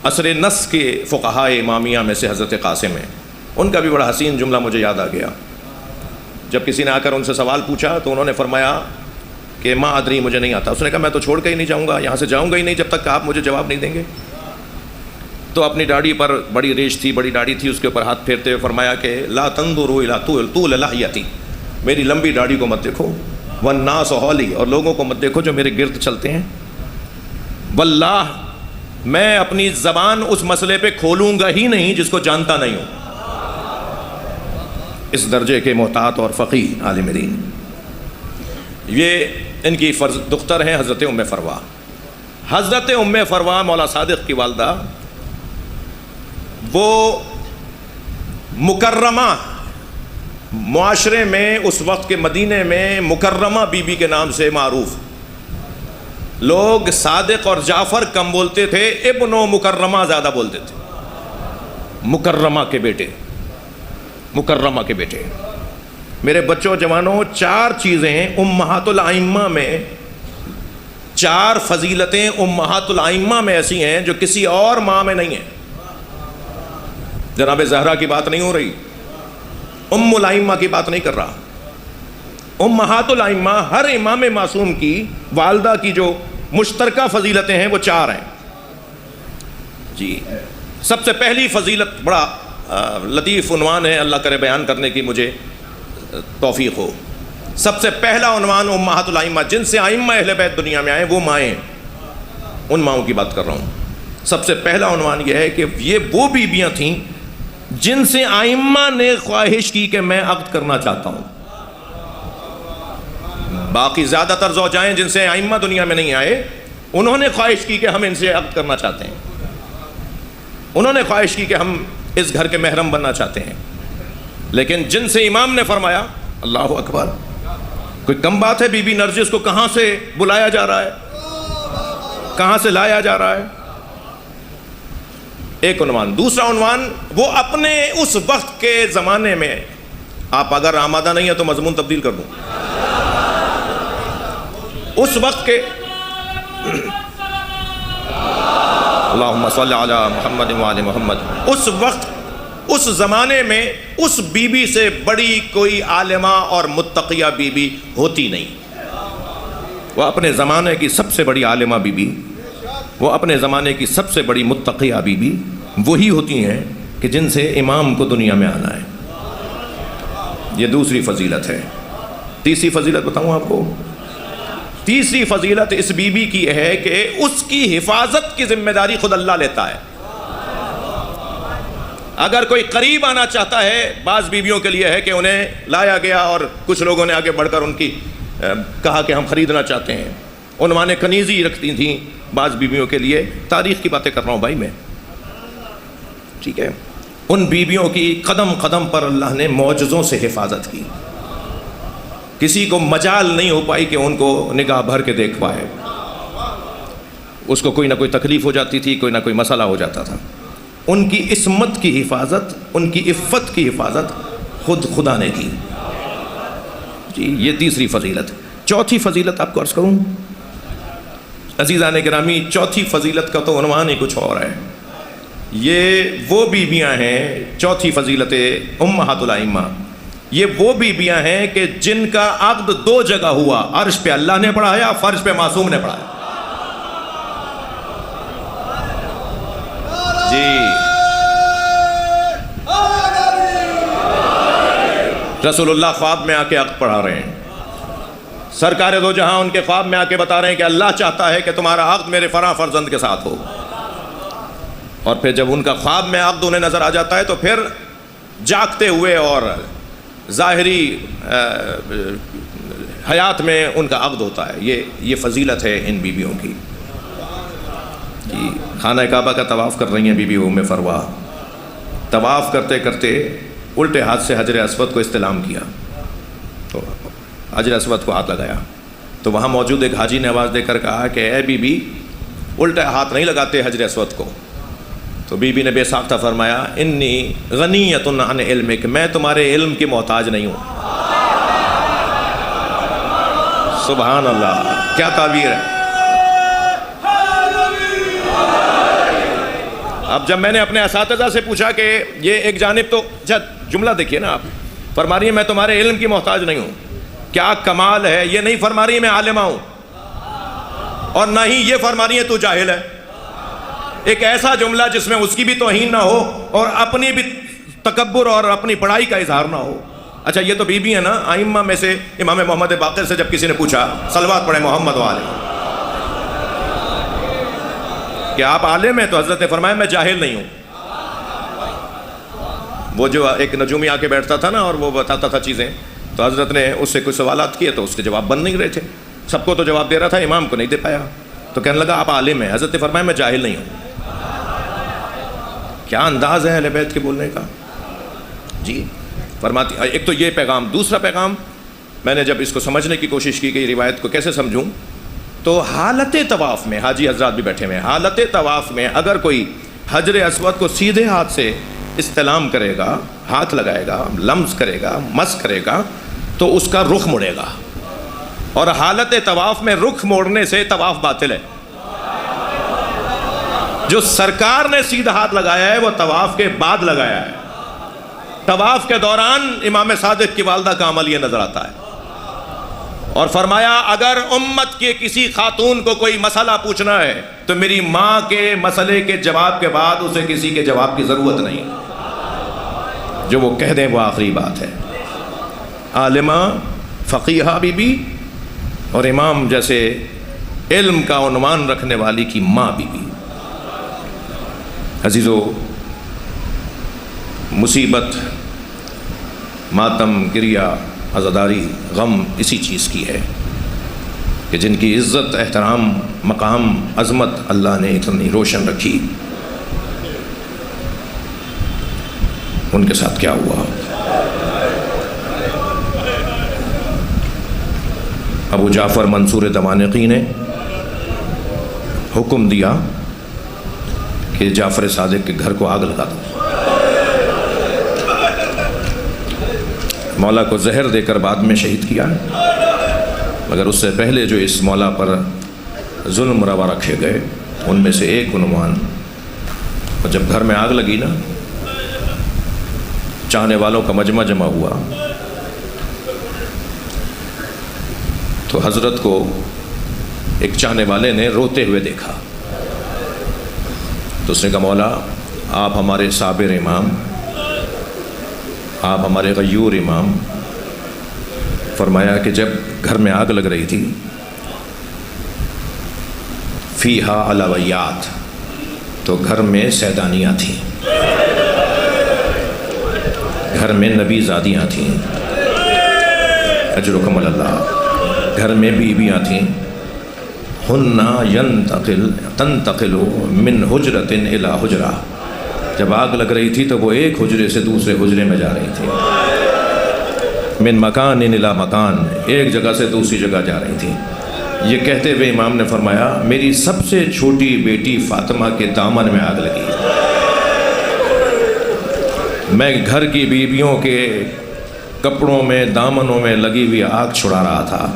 عصر نص کے فقہاء امامیہ میں سے حضرت قاسم ہیں. ان کا بھی بڑا حسین جملہ مجھے یاد آ گیا. جب کسی نے آ کر ان سے سوال پوچھا تو انہوں نے فرمایا کہ ما ادری، مجھے نہیں آتا. اس نے کہا میں تو چھوڑ کے ہی نہیں جاؤں گا، یہاں سے جاؤں گا ہی نہیں جب تک کہ آپ مجھے جواب نہیں دیں گے. تو اپنی داڑھی پر بڑی ریش تھی، بڑی داڑھی تھی، اس کے اوپر ہاتھ پھیرتے ہوئے فرمایا کہ لا تنظروا الی طول لحیتی، میری لمبی داڑھی کو مت دیکھو، والناس حولی، اور لوگوں کو مت دیکھو جو میرے گرد چلتے ہیں. واللہ میں اپنی زبان اس مسئلے پہ کھولوں گا ہی نہیں جس کو جانتا نہیں ہوں. اس درجے کے محتاط اور فقیہ عالم دین. یہ ان کی دختر ہیں حضرت ام فروا. حضرت ام فروا مولا صادق کی والدہ، وہ مکرمہ، معاشرے میں اس وقت کے مدینے میں مکرمہ بی بی کے نام سے معروف. لوگ صادق اور جعفر کم بولتے تھے، ابن و مکرمہ زیادہ بولتے تھے. مکرمہ کے بیٹے، مکرمہ کے بیٹے. میرے بچوں جوانوں، 4 چیزیں امہات الائمہ میں، 4 فضیلتیں امہات الائمہ میں ایسی ہیں جو کسی اور ماں میں نہیں ہیں. جناب زہرا کی بات نہیں ہو رہی، ام الائمہ کی بات نہیں کر رہا. امہات الائمہ، ہر امام معصوم کی والدہ کی جو مشترکہ فضیلتیں ہیں وہ 4 ہیں. جی، سب سے پہلی فضیلت، بڑا لطیف عنوان ہے، اللہ کرے بیان کرنے کی مجھے توفیق ہو. سب سے پہلا عنوان امہات الائمہ، جن سے ائمہ اہل بیت دنیا میں آئے وہ مائیں، ان ماؤں کی بات کر رہا ہوں. سب سے پہلا عنوان یہ ہے کہ یہ وہ بیویاں تھیں جن سے ائمہ نے خواہش کی کہ میں عقد کرنا چاہتا ہوں. باقی زیادہ تر زوجائیں جن سے ائمہ دنیا میں نہیں آئے، انہوں نے خواہش کی کہ ہم ان سے عقد کرنا چاہتے ہیں، انہوں نے خواہش کی کہ ہم اس گھر کے محرم بننا چاہتے ہیں. لیکن جن سے امام نے فرمایا، اللہ اکبر، کوئی کم بات ہے؟ بی بی نرجس کو کہاں سے بلایا جا رہا ہے، کہاں سے لایا جا رہا ہے؟ ایک عنوان. دوسرا عنوان، وہ اپنے اس وقت کے زمانے میں، آپ اگر آمادہ نہیں ہیں تو مضمون تبدیل کر دوں، اس وقت کے، اللہم صلی علی محمد وآل محمد، اس وقت، اس زمانے میں اس بی بی سے بڑی کوئی عالمہ اور متقیہ بی بی ہوتی نہیں. وہ اپنے زمانے کی سب سے بڑی عالمہ بی بی، وہ اپنے زمانے کی سب سے بڑی متقیہ بی بی وہی ہوتی ہیں کہ جن سے امام کو دنیا میں آنا ہے. یہ دوسری فضیلت ہے. تیسری فضیلت بتاؤں آپ کو. تیسری فضیلت اس بی بی کی ہے کہ اس کی حفاظت کی ذمہ داری خود اللہ لیتا ہے. اگر کوئی قریب آنا چاہتا ہے، بعض بیویوں کے لیے ہے کہ انہیں لایا گیا اور کچھ لوگوں نے آگے بڑھ کر ان کی کہا کہ ہم خریدنا چاہتے ہیں، عنوان کنیزی رکھتی تھیں بعض بیویوں کے لیے. تاریخ کی باتیں کر رہا ہوں بھائی میں، ٹھیک ہے. ان بیویوں کی قدم قدم پر اللہ نے معجزوں سے حفاظت کی. کسی کو مجال نہیں ہو پائی کہ ان کو نگاہ بھر کے دیکھ پائے. اس کو کوئی نہ کوئی تکلیف ہو جاتی تھی، کوئی نہ کوئی مسئلہ ہو جاتا تھا. ان کی عصمت کی حفاظت، ان کی عفت کی حفاظت خود خدا نے کی. جی، یہ تیسری فضیلت. چوتھی فضیلت آپ کو عرض کروں عزیزان گرامی، چوتھی فضیلت کا تو عنوان ہی کچھ اور ہے. یہ وہ بیویاں ہیں، چوتھی فضیلت امہات الائمہ، یہ وہ بیویاں ہیں کہ جن کا عقد 2 جگہ ہوا، عرش پہ اللہ نے پڑھایا، فرش پہ معصوم نے پڑھایا. جی، رسول اللہ خواب میں آ کے عقد پڑھا رہے ہیں. سرکار دو جہاں ان کے خواب میں آ کے بتا رہے ہیں کہ اللہ چاہتا ہے کہ تمہارا عقد میرے فلاں فرزند کے ساتھ ہو. اور پھر جب ان کا خواب میں عقد انہیں نظر آ جاتا ہے تو پھر جاگتے ہوئے اور ظاہری حیات میں ان کا عقد ہوتا ہے. یہ فضیلت ہے ان بیویوں کی. جی، خانہ کعبہ کا طواف کر رہی ہیں بی بی ام فروا. طواف کرتے کرتے الٹے ہاتھ سے حجر اسود کو استلام کیا، تو حجر اسود کو ہاتھ لگایا تو وہاں موجود ایک حاجی نے آواز دے کر کہا کہ اے بی بی، الٹا ہاتھ نہیں لگاتے حجر اسود کو. تو بی بی نے بے ساختہ فرمایا، انی غنیۃ عن علمک، میں تمہارے علم کی محتاج نہیں ہوں. سبحان اللہ، کیا تعبیر ہے. اب جب میں نے اپنے اساتذہ سے پوچھا کہ یہ ایک جانب تو جملہ دیکھیے نا آپ، فرما رہی ہے میں تمہارے علم کی محتاج نہیں ہوں، کیا کمال ہے، یہ نہیں فرما رہی ہے میں عالمہ ہوں، اور نہ ہی یہ فرما رہی ہے تو جاہل ہے۔ ایک ایسا جملہ جس میں اس کی بھی توہین نہ ہو اور اپنی بھی تکبر اور اپنی پڑھائی کا اظہار نہ ہو۔ اچھا یہ تو بی بی ہیں نا، ائمہ میں سے امام محمد باقر سے جب کسی نے پوچھا صلوات پڑھیں محمد والے کہ آپ عالم ہیں، تو حضرت نے فرمایا میں جاہل نہیں ہوں۔ وہ جو ایک نجومی آ کے بیٹھتا تھا نا اور وہ بتاتا تھا چیزیں، تو حضرت نے اس سے کچھ سوالات کیے تو اس کے جواب بن نہیں رہے تھے، سب کو تو جواب دے رہا تھا، امام کو نہیں دے پایا، تو کہنے لگا آپ عالم ہیں۔ حضرت نے فرمایا میں جاہل نہیں ہوں۔ کیا انداز ہے اہل بیت کے بولنے کا جی۔ فرماتی ایک تو یہ پیغام، دوسرا پیغام میں نے جب اس کو سمجھنے کی کوشش کی کہ یہ روایت کو کیسے سمجھوں، تو حالت طواف میں، حاجی حضرات بھی بیٹھے ہوئے ہیں، حالت طواف میں اگر کوئی حجر اسود کو سیدھے ہاتھ سے استلام کرے گا، ہاتھ لگائے گا، لمس کرے گا، مس کرے گا، تو اس کا رخ مڑے گا، اور حالت طواف میں رخ موڑنے سے طواف باطل ہے۔ جو سرکار نے سیدھا ہاتھ لگایا ہے وہ طواف کے بعد لگایا ہے، طواف کے دوران امام صادق کی والدہ کا عمل یہ نظر آتا ہے، اور فرمایا اگر امت کے کسی خاتون کو کوئی مسئلہ پوچھنا ہے تو میری ماں کے مسئلے کے جواب کے بعد اسے کسی کے جواب کی ضرورت نہیں، جو وہ کہہ دیں وہ آخری بات ہے۔ عالمہ، فقیہہ بی بی اور امام جیسے علم کا عنوان رکھنے والی کی ماں بی بی۔ عزیزو، مصیبت، ماتم، گریہ، عزاداری، غم اسی چیز کی ہے کہ جن کی عزت، احترام، مقام، عظمت اللہ نے اتنی روشن رکھی، ان کے ساتھ کیا ہوا۔ ابو جعفر منصور دمانقی نے حکم دیا کہ جعفر صادق کے گھر کو آگ لگا دو۔ مولا کو زہر دے کر بعد میں شہید کیا، مگر اس سے پہلے جو اس مولا پر ظلم روا رکھے گئے ان میں سے ایک عنوان، اور جب گھر میں آگ لگی نا، چاہنے والوں کا مجمع جمع ہوا، تو حضرت کو ایک چاہنے والے نے روتے ہوئے دیکھا، تو اس نے کہا مولا آپ ہمارے صابر امام، آپ ہمارے غیور امام۔ فرمایا کہ جب گھر میں آگ لگ رہی تھی، فیہا علویات، تو گھر میں سیدانیاں تھیں، گھر میں نبی زادیاں تھیں، اجرکم اللہ، گھر میں بیویاں تھیں، ہن تنتقل من حجرۃ الی حجرہ، جب آگ لگ رہی تھی تو وہ ایک حجرے سے دوسرے حجرے میں جا رہی تھی، من مکان الی مکان، ایک جگہ سے دوسری جگہ جا رہی تھی۔ یہ کہتے ہوئے امام نے فرمایا میری سب سے چھوٹی بیٹی فاطمہ کے دامن میں آگ لگی، میں گھر کی بیویوں کے کپڑوں میں، دامنوں میں لگی ہوئی آگ چھڑا رہا تھا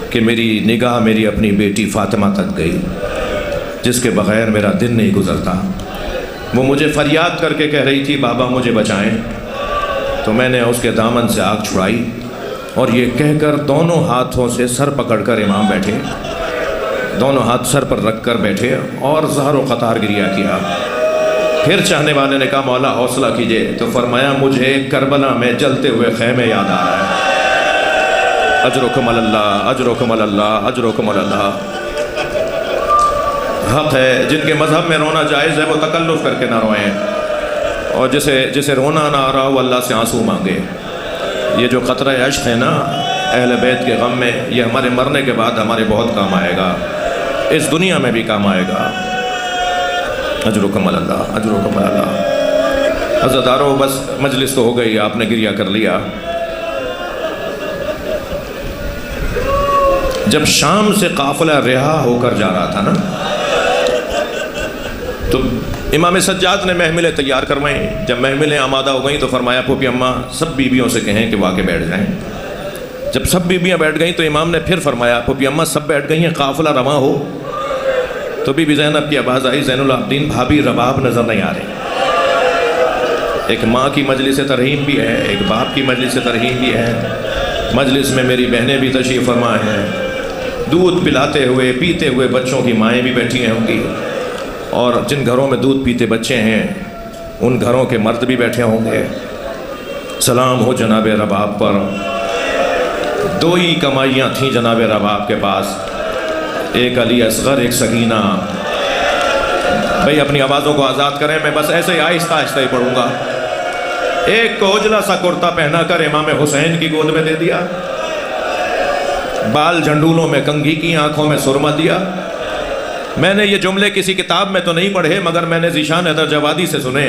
کہ میری نگاہ میری اپنی بیٹی فاطمہ تک گئی، جس کے بغیر میرا دن نہیں گزرتا۔ وہ مجھے فریاد کر کے کہہ رہی تھی بابا مجھے بچائیں، تو میں نے اس کے دامن سے آگ چھڑائی، اور یہ کہہ کر دونوں ہاتھوں سے سر پکڑ کر امام بیٹھے، دونوں ہاتھ سر پر رکھ کر بیٹھے اور زہر و قطار گریہ کیا۔ پھر چاہنے والے نے کہا مولا حوصلہ کیجئے، تو فرمایا مجھے کربلا میں جلتے ہوئے خیمے یاد آ رہا ہے۔ اجرکم اللہ، اجرکم اللہ، اجرکم اللہ۔ حق ہے جن کے مذہب میں رونا جائز ہے وہ تکلف کر کے نہ روئیں، اور جسے رونا نہ آ رہا ہو اللہ سے آنسو مانگے۔ یہ جو قطرہ اشک ہے نا اہل بیت کے غم میں، یہ ہمارے مرنے کے بعد ہمارے بہت کام آئے گا، اس دنیا میں بھی کام آئے گا۔ اجرکم اللہ، اجرکم اللہ۔ عزادارو بس مجلس تو ہو گئی، آپ نے گریہ کر لیا۔ جب شام سے قافلہ رہا ہو کر جا رہا تھا نا، تو امام سجاد نے محملیں تیار کروائیں۔ جب محملیں آمادہ ہو گئیں تو فرمایا پھوپھی اماں سب بیویوں سے کہیں کہ وہ آ کے بیٹھ جائیں۔ جب سب بیویاں بیٹھ گئیں تو امام نے پھر فرمایا پھوپھی اماں سب بیٹھ گئی ہیں، قافلہ رواں ہو۔ تو بی بی زینب کی آواز آئی، زین العابدین بھابی رباب نظر نہیں آ رہی۔ ایک ماں کی مجلس ترحیم بھی ہے، ایک باپ کی مجلس ترحیم بھی ہے، مجلس میں میری بہنیں بھی تشریف فرما ہیں، دودھ پلاتے ہوئے پیتے ہوئے بچوں کی مائیں بھی بیٹھی ہیں ہوں گی، اور جن گھروں میں دودھ پیتے بچے ہیں ان گھروں کے مرد بھی بیٹھے ہوں گے۔ سلام ہو جناب رباب پر۔ دو ہی کمائیاں تھیں جناب رباب کے پاس، ایک علی اصغر، ایک سکینہ۔ بھئی اپنی آوازوں کو آزاد کریں، میں بس ایسے ہی آہستہ آہستہ ہی پڑھوں گا۔ ایک کو اجلا سا کرتا پہنا کر امام حسین کی گود میں دے دیا، بال جھنڈولوں میں کنگھی کی، آنکھوں میں سرما دیا۔ میں نے یہ جملے کسی کتاب میں تو نہیں پڑھے، مگر میں نے ذیشان حیدر جوادی سے سنے۔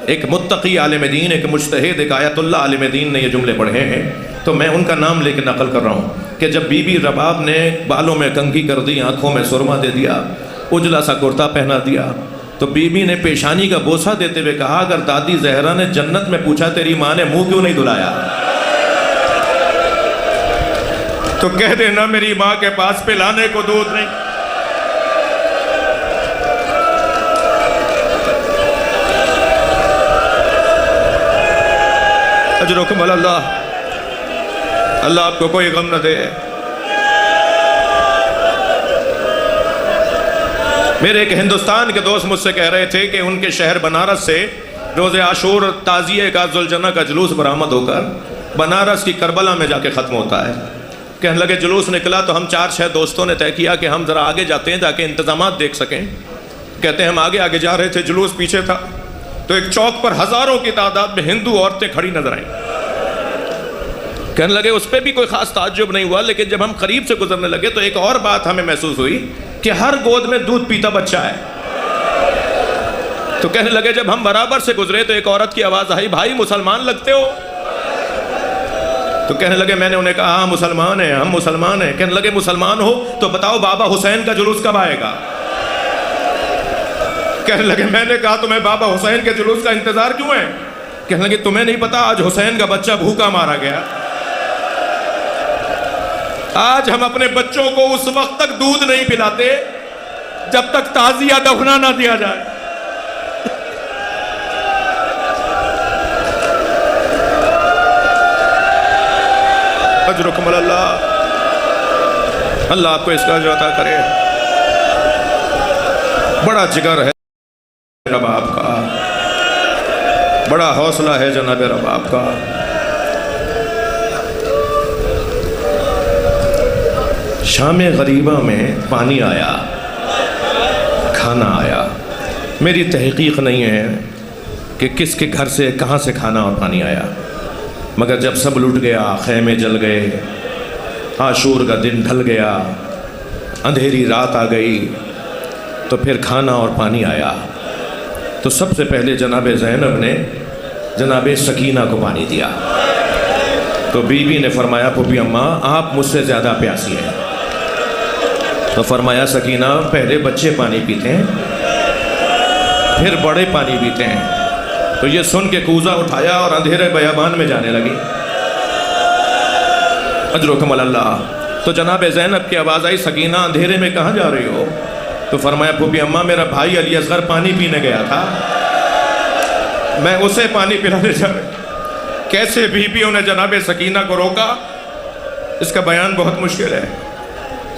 ایک متقی عالم دین، ایک مجتہد، ایک آیت اللہ عالم دین نے یہ جملے پڑھے ہیں، تو میں ان کا نام لے کے نقل کر رہا ہوں کہ جب بی بی رباب نے بالوں میں کنگھی کر دی، آنکھوں میں سرما دے دیا، اجلا سا کرتا پہنا دیا، تو بی بی نے پیشانی کا بوسہ دیتے ہوئے کہا، اگر دادی زہرا نے جنت میں پوچھا تیری ماں نے منہ کیوں نہیں دھلایا، تو کہہ دینا میری ماں کے پاس پلانے کو دودھ نہیں۔ اجرکم اللہ، اللہ آپ کو کوئی غم نہ دے۔ میرے ایک ہندوستان کے دوست مجھ سے کہہ رہے تھے کہ ان کے شہر بنارس سے روز عاشور تعزیے کا ذوالجنہ کا جلوس برآمد ہو کر بنارس کی کربلا میں جا کے ختم ہوتا ہے۔ کہنے لگے جلوس نکلا تو ہم 4-6 دوستوں نے طے کیا کہ ہم ذرا آگے جاتے ہیں تاکہ انتظامات دیکھ سکیں۔ کہتے ہیں ہم آگے جا رہے تھے، جلوس پیچھے تھا، تو ایک چوک پر ہزاروں کی تعداد میں ہندو عورتیں کھڑی نظر آئیں۔ کہنے لگے اس پہ بھی کوئی خاص تعجب نہیں ہوا، لیکن جب ہم قریب سے گزرنے لگے تو ایک اور بات ہمیں محسوس ہوئی کہ ہر گود میں دودھ پیتا بچہ ہے۔ تو کہنے لگے جب ہم برابر سے گزرے تو ایک عورت کی آواز آئی، بھائی مسلمان لگتے ہو؟ تو کہنے لگے، میں نے انہیں کہا ہاں مسلمان ہیں، ہم مسلمان ہیں۔ کہنے لگے مسلمان ہو تو بتاؤ بابا حسین کا جلوس کب آئے گا؟ کہنے لگے میں نے کہا تمہیں بابا حسین کے جلوس کا انتظار کیوں ہے؟ کہنے لگے تمہیں نہیں پتا آج حسین کا بچہ بھوکا مارا گیا۔ آج ہم اپنے بچوں کو اس وقت تک دودھ نہیں پلاتے جب تک تعزیہ دفنا نہ دیا جائے۔ اجرکم اللہ، اللہ آپ کو اس کا اجر عطا کرے۔ بڑا جگر ہے رباب کا، بڑا حوصلہ ہے جناب رباب کا۔ شام غریبہ میں پانی آیا، کھانا آیا۔ میری تحقیق نہیں ہے کہ کس کے گھر سے کہاں سے کھانا اور پانی آیا، مگر جب سب لٹ گیا، خیمے جل گئے، عاشور کا دن ڈھل گیا، اندھیری رات آ گئی، تو پھر کھانا اور پانی آیا۔ تو سب سے پہلے جناب زینب نے جناب سکینہ کو پانی دیا۔ تو بی بی نے فرمایا پھوپھی اماں آپ مجھ سے زیادہ پیاسی ہیں۔ تو فرمایا سکینہ پہلے بچے پانی پیتے ہیں پھر بڑے پانی پیتے ہیں۔ تو یہ سن کے کوزہ اٹھایا اور اندھیرے بیابان میں جانے لگی۔ اجرکم اللہ۔ تو جناب زینب کی آواز آئی، سکینہ اندھیرے میں کہاں جا رہی ہو؟ تو فرمایا پھوپھی اماں میرا بھائی علی اصغر پانی پینے گیا تھا، میں اسے پانی پلانے جا رہا۔ کیسے بیویوں نے جناب سکینہ کو روکا، اس کا بیان بہت مشکل ہے۔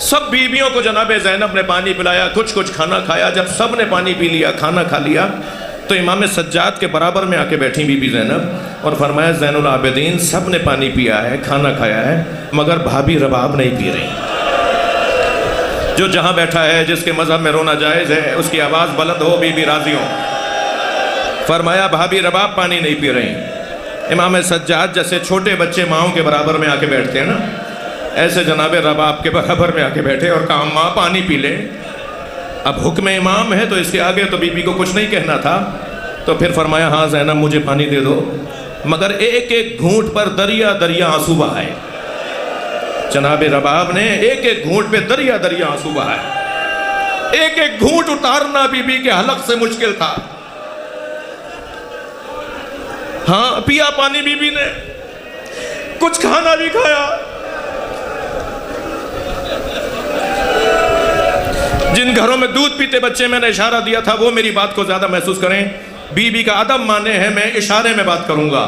سب بیویوں کو جناب زینب نے پانی پلایا، کچھ کھانا کھایا۔ جب سب نے پانی پی لیا، کھانا کھا لیا، تو امام سجاد کے برابر میں آ کے بیٹھی بی بی زینب اور فرمایا زین العابدین سب نے پانی پیا ہے، کھانا کھایا ہے، مگر بھابی رباب نہیں پی رہی۔ جو جہاں بیٹھا ہے، جس کے مذہب میں رونا جائز ہے، اس کی آواز بلند ہو، بی بی راضی ہو۔ فرمایا بھابی رباب پانی نہیں پی رہی۔ امام سجاد جیسے چھوٹے بچے ماؤں کے برابر میں آ کے بیٹھتے ہیں نا، ایسے جناب رباب کے برابر میں آ کے بیٹھے اور کہا ماں پانی پی لے۔ اب حکم امام ہے تو اس کے آگے تو بی بی کو کچھ نہیں کہنا تھا۔ تو پھر فرمایا ہاں زینب مجھے پانی دے دو، مگر ایک ایک گھونٹ پر دریا دریا آنسو بہائے۔ جناب رباب نے ایک ایک گھونٹ پہ دریا دریا آنسو بہائے۔ ایک ایک گھونٹ اتارنا بی بی کے حلق سے مشکل تھا۔ ہاں پیا پانی بی بی نے، کچھ کھانا بھی کھایا۔ جن گھروں میں دودھ پیتے بچے میں نے اشارہ دیا تھا وہ میری بات کو زیادہ محسوس کریں. بی بی کا ادب مانے ہیں، میں اشارے میں بات کروں گا،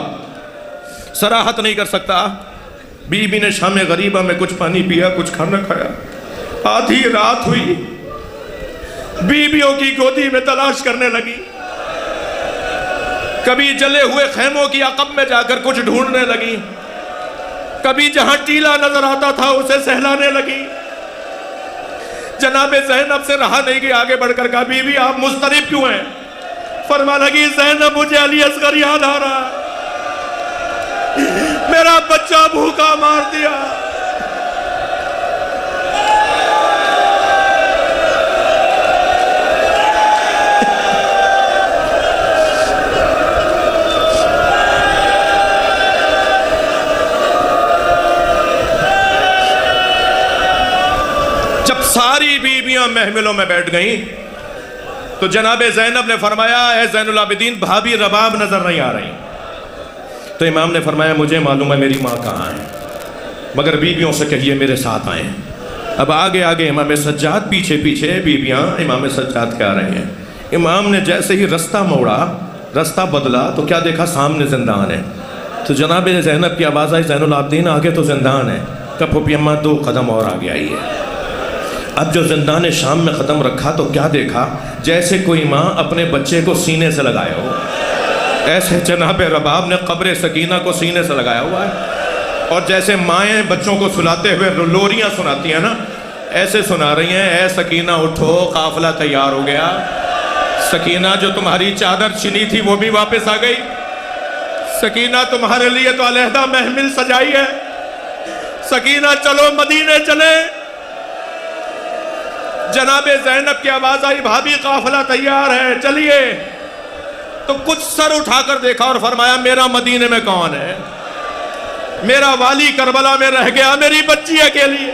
صراحت نہیں کر سکتا. بی بی نے شام غریبہ میں کچھ پانی پیا، کچھ کھانا کھایا. آدھی رات ہوئی، بیویوں کی گودی میں تلاش کرنے لگی. کبھی جلے ہوئے خیموں کی عقب میں جا کر کچھ ڈھونڈنے لگی، کبھی جہاں ٹیلا نظر آتا تھا اسے سہلانے لگی. جناب زینب سے رہا نہیں کہ آگے بڑھ کر کہا بی بی آپ مضطرب کیوں ہیں؟ فرما لگی زینب مجھے علی اصغر یاد آ رہا، میرا بچہ بھوکا مار دیا. جب ساری بیویاں محملوں میں بیٹھ گئیں تو جناب زینب نے فرمایا اے زین العابدین بھابی رباب نظر نہیں آ رہی. تو امام نے فرمایا مجھے معلوم ہے میری ماں کہاں ہے، مگر بیویوں سے کہیے میرے ساتھ آئیں. اب آگے آگے امام سجاد، پیچھے پیچھے بیویاں امام سجاد کے آ رہے ہیں. امام نے جیسے ہی رستہ موڑا، رستہ بدلا تو کیا دیکھا؟ سامنے زندان ہے. تو جناب زینب کی آواز آئی زین العابدین آگے تو زندان ہے. کب پھوپھی اماں 2 قدم اور آگے آئی ہے. اب جو زندان شام میں قدم رکھا تو کیا دیکھا؟ جیسے کوئی ماں اپنے بچے کو سینے سے لگائے ہو، ایسے جناب رباب نے قبر سکینہ کو سینے سے لگایا ہوا ہے. اور جیسے مائیں بچوں کو سلاتے ہوئے لوریاں سناتی ہیں نا، ایسے سنا رہی ہیں اے سکینہ اٹھو قافلہ تیار ہو گیا. سکینہ جو تمہاری چادر چھنی تھی وہ بھی واپس آ گئی. سکینہ تمہارے لیے تو علیحدہ محمل سجائی ہے. سکینہ چلو مدینے چلے. جناب زینب کی آواز آئی بھابی قافلہ تیار ہے چلیے. تو کچھ سر اٹھا کر دیکھا اور فرمایا میرا مدینے میں کون ہے؟ میرا والی کربلا میں رہ گیا، میری بچی اکیلی ہے.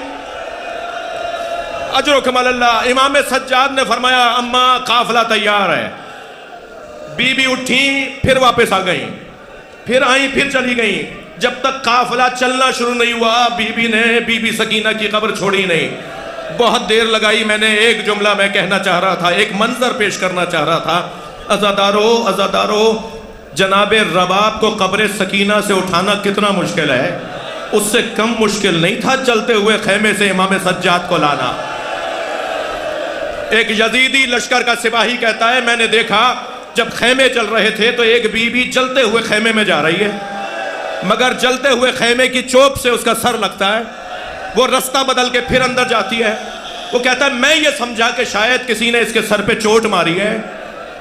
اجرکم اللہ. امام سجاد نے فرمایا اماں قافلہ تیار ہے. بی بی اٹھیں، پھر واپس آ گئیں، پھر آئیں، پھر چلی گئیں. جب تک قافلہ چلنا شروع نہیں ہوا بی بی نے بی بی سکینہ کی قبر چھوڑی نہیں. بہت دیر لگائی. میں نے ایک جملہ میں کہنا چاہ رہا تھا، ایک منظر پیش کرنا چاہ رہا تھا. عزادارو جناب رباب کو قبر سکینہ سے اٹھانا کتنا مشکل ہے، اس سے کم مشکل نہیں تھا چلتے ہوئے خیمے سے امام سجاد کو لانا. ایک یزیدی لشکر کا سپاہی کہتا ہے میں نے دیکھا جب خیمے چل رہے تھے تو ایک بی بی چلتے ہوئے خیمے میں جا رہی ہے، مگر چلتے ہوئے خیمے کی چوب سے اس کا سر لگتا ہے. وہ رستہ بدل کے پھر اندر جاتی ہے. وہ کہتا ہے میں یہ سمجھا کہ شاید کسی نے اس کے سر پہ چوٹ ماری ہے،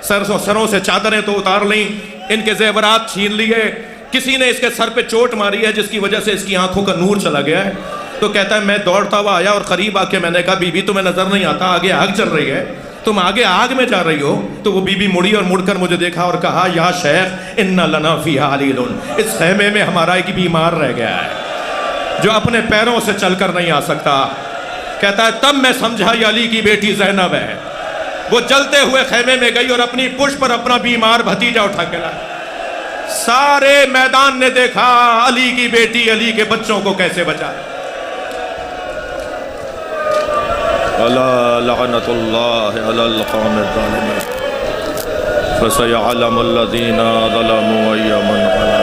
سروں سے چادریں تو اتار لیں، ان کے زیورات چھین لیے، کسی نے اس کے سر پہ چوٹ ماری ہے جس کی وجہ سے اس کی آنکھوں کا نور چلا گیا ہے. تو کہتا ہے میں دوڑتا ہوا آیا اور قریب آ کے میں نے کہا بی بی تمہیں نظر نہیں آتا آگے آگ چل رہی ہے، تم آگے آگ میں جا رہی ہو؟ تو وہ بی بی مڑی اور مڑ کر مجھے دیکھا اور کہا یا شیخ ان لنا فیہا علیل، اس خیمے میں ہمارا ایک بیمار رہ گیا ہے جو اپنے پیروں سے چل کر نہیں آ سکتا. کہتا ہے تب میں سمجھا یہ علی کی بیٹی زینب ہے. وہ جلتے ہوئے خیمے میں گئی اور اپنی پشت پر اپنا بیمار بھتیجا اٹھا کے لائی. سارے میدان نے دیکھا علی کی بیٹی علی کے بچوں کو کیسے بچایا. الا لعنت اللہ علی القوم الظالمین فسيعلم الذين ظلموا أي منقلب.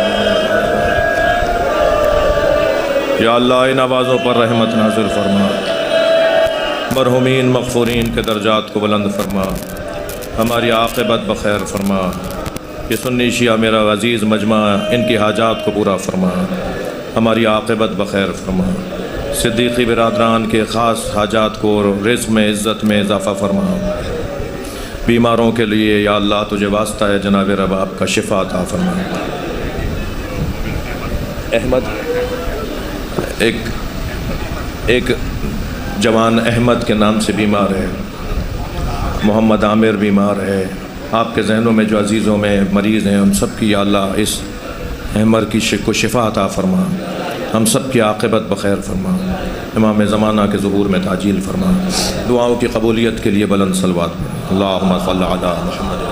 یا اللہ ان آوازوں پر رحمت نازل فرما، مرحومین مغفورین کے درجات کو بلند فرما، ہماری عاقبت بخیر فرما. یہ سنی شیعہ میرا عزیز مجمع ان کی حاجات کو پورا فرما، ہماری عاقبت بخیر فرما. صدیقی برادران کے خاص حاجات کو رزق میں عزت میں اضافہ فرما. بیماروں کے لیے یا اللہ تجھے واسطہ ہے جناب رباب کا شفا عطا فرما. احمد ایک جوان احمد کے نام سے بیمار ہے، محمد عامر بیمار ہے. آپ کے ذہنوں میں جو عزیزوں میں مریض ہیں ان سب کی یا اللہ اس احمد کی کو شفا عطا فرما، ہم سب کی عاقبت بخیر فرما، امام زمانہ کے ظہور میں تعجیل فرما. دعاؤں کی قبولیت کے لیے بلند صلوات. اللہم صلی علی محمد.